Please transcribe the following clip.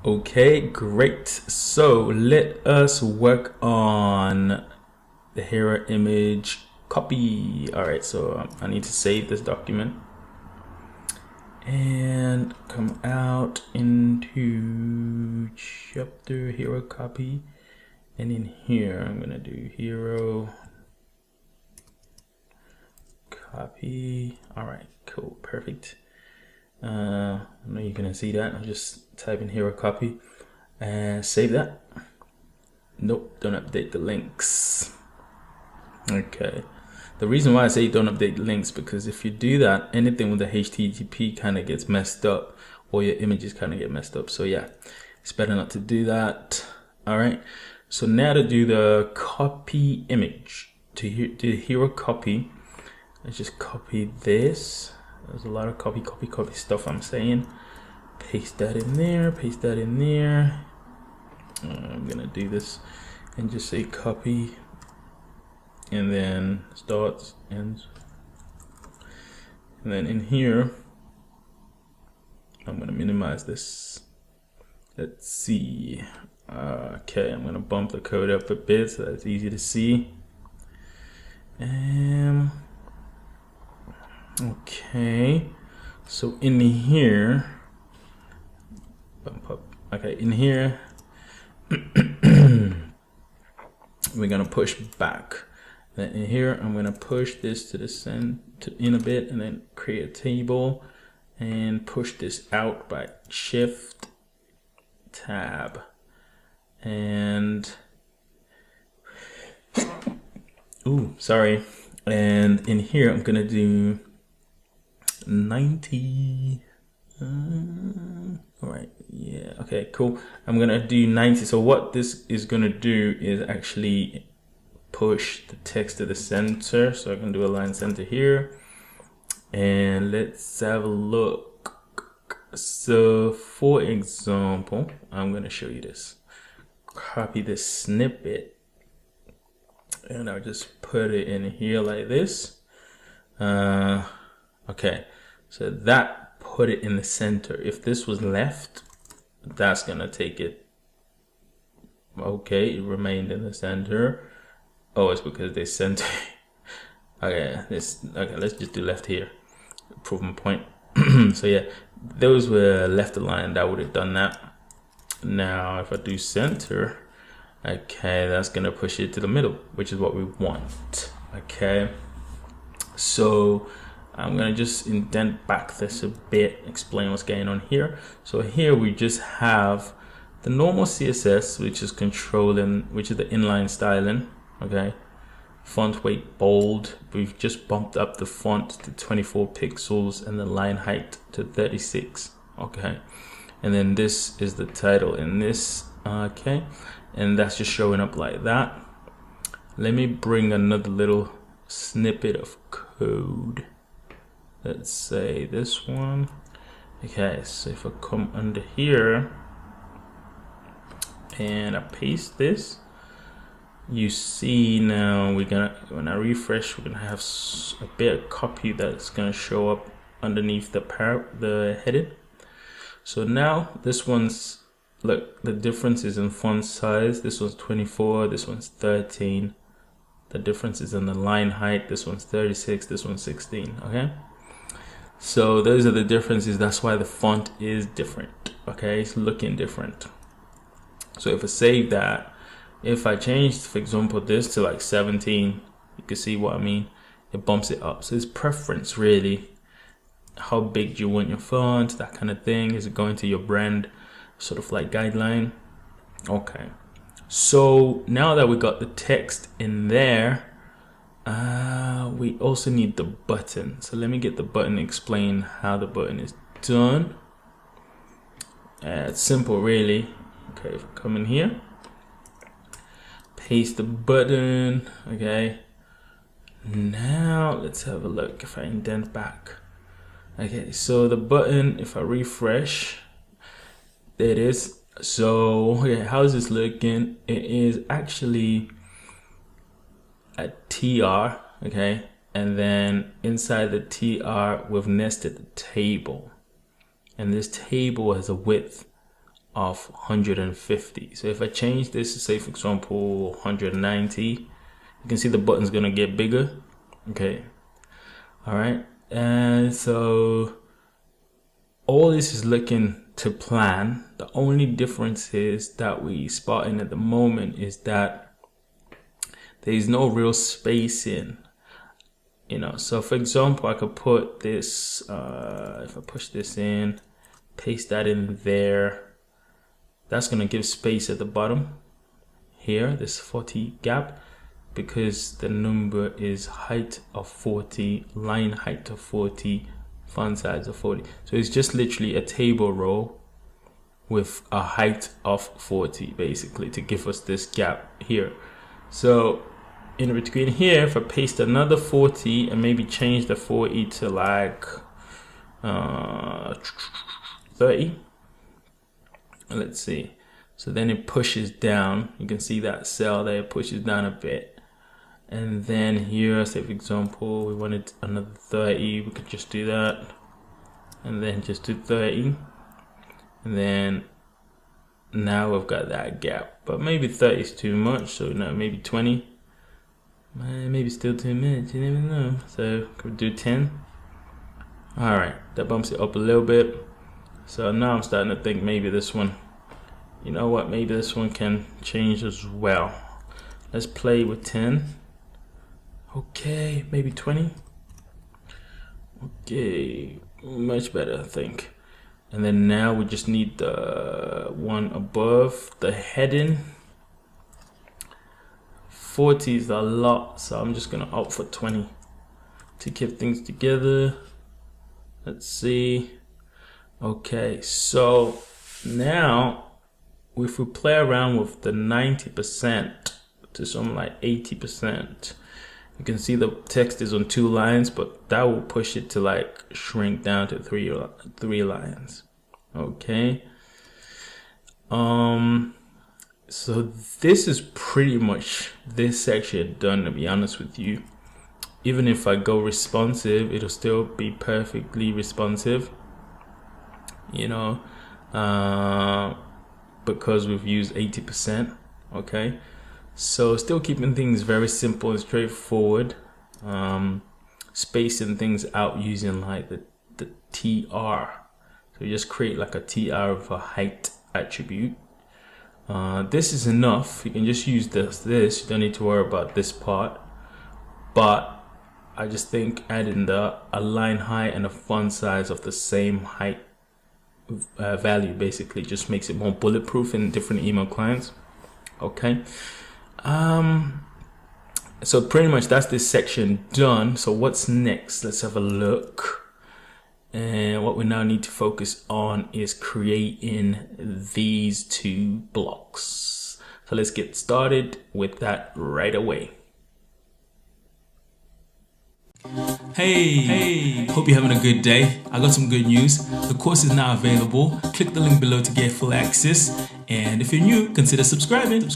Okay, great. So let us work on the hero image copy. All right, so I need to save this document and come out into chapter hero copy, and in here I'm gonna do hero copy. All right, cool, perfect. I know you're gonna see that. I'll just type in hero copy and save that. Nope, don't update the links. Okay, the reason why I say don't update the links, because if you do that, anything with the HTTP kind of gets messed up, or your images kind of get messed up. So yeah, it's better not to do that. All right, so now to do the copy image, to do hero copy, let's just copy this. There's a lot of copy stuff I'm saying. Paste that in there, paste that in there. I'm gonna do this and just say copy, and then starts, ends, and then in here I'm gonna minimize this. Let's see. Okay, I'm gonna bump the code up a bit so that it's easy to see. Okay, so in here, bump up. Okay, in here, we're gonna push back. Then in here, I'm gonna push this to the center in a bit, and then create a table and push this out by Shift Tab. And sorry. And in here, I'm gonna do 90. All right, yeah, okay, cool. I'm gonna do 90. So what this is gonna do is actually push the text to the center. So I can do a line center here, and let's have a look. So for example, I'm gonna show you this. Copy this snippet, and I'll just put it in here like this. Okay, so that put it in the center. If this was left, that's gonna take it. Okay, it remained in the center. Oh, it's because they center. Okay, let's just do left here. Prove my point. So yeah, those were left aligned. That would have done that. Now if I do center, okay, that's gonna push it to the middle, which is what we want. Okay, so I'm gonna just indent back this a bit, explain what's going on here. So here we just have the normal CSS, which is controlling, which is the inline styling. Okay, font weight bold. We've just bumped up the font to 24 pixels and the line height to 36. Okay, and then this is the title in this. Okay, and that's just showing up like that. Let me bring another little snippet of code. Let's say this one. Okay, so if I come under here and I paste this, you see now when I refresh, we're gonna have a bit of copy that's gonna show up underneath the heading. So now this one's, look, the difference is in font size. This one's 24, this one's 13. The difference is in the line height. This one's 36, this one's 16. Okay, so those are the differences. That's why the font is different. Okay, it's looking different. So if I save that, if I change, for example, this to like 17, you can see what I mean. It bumps it up. So it's preference, really. How big do you want your font? That kind of thing. Is it going to your brand sort of like guideline? Okay. So now that we got the text in there, we also need the button. So let me get the button, explain how the button is done. It's simple, really. Okay, if I come in here, paste the button. Okay, now let's have a look. If I indent back, okay, so the button, if I refresh, there it is. So okay, how's this looking? It is actually a TR. Okay, and then inside the TR we've nested the table, and this table has a width of 150. So if I change this to say, for example, 190, you can see the button's gonna get bigger. Okay, all right, and so all this is looking to plan. The only difference is that we spotting at the moment is that there is no real spacing, you know. So for example, I could put this, if I push this in, paste that in there, that's gonna give space at the bottom here, this 40 gap, because the number is height of 40, line height of 40, font size of 40. So it's just literally a table row with a height of 40 basically to give us this gap here. So in between here, if I paste another 40 and maybe change the 40 to like 30, let's see. So then it pushes down. You can see that cell there pushes down a bit. And then here, say for example, we wanted another 30, we could just do that. And then just do 30. And then now we've got that gap. But maybe 30 is too much, so no, maybe 20. Maybe still too much, you never know. So could do 10. Alright, that bumps it up a little bit. So now I'm starting to think maybe this one, you know what, maybe this one can change as well. Let's play with 10. Okay, maybe 20. Okay, much better, I think. And then now we just need the one above the heading. 40 is a lot, so I'm just gonna opt for 20 to keep things together. Let's see. Okay, so now if we play around with the 90% to something like 80%, you can see the text is on 2 lines, but that will push it to like shrink down to three lines. Okay. So this is pretty much this section done, to be honest with you. Even if I go responsive, it'll still be perfectly responsive, you know, because we've used 80%. Okay. So still keeping things very simple and straightforward, spacing things out using like the TR. So you just create like a TR of a height attribute. This is enough. You can just use this. You don't need to worry about this part. But I just think adding a line height and a font size of the same height value basically just makes it more bulletproof in different email clients. Okay. So pretty much that's this section done. So what's next? Let's have a look. And what we now need to focus on is creating these 2 blocks. So let's get started with that right away. Hey, hope you're having a good day. I got some good news. The course is now available. Click the link below to get full access. And if you're new, consider subscribing.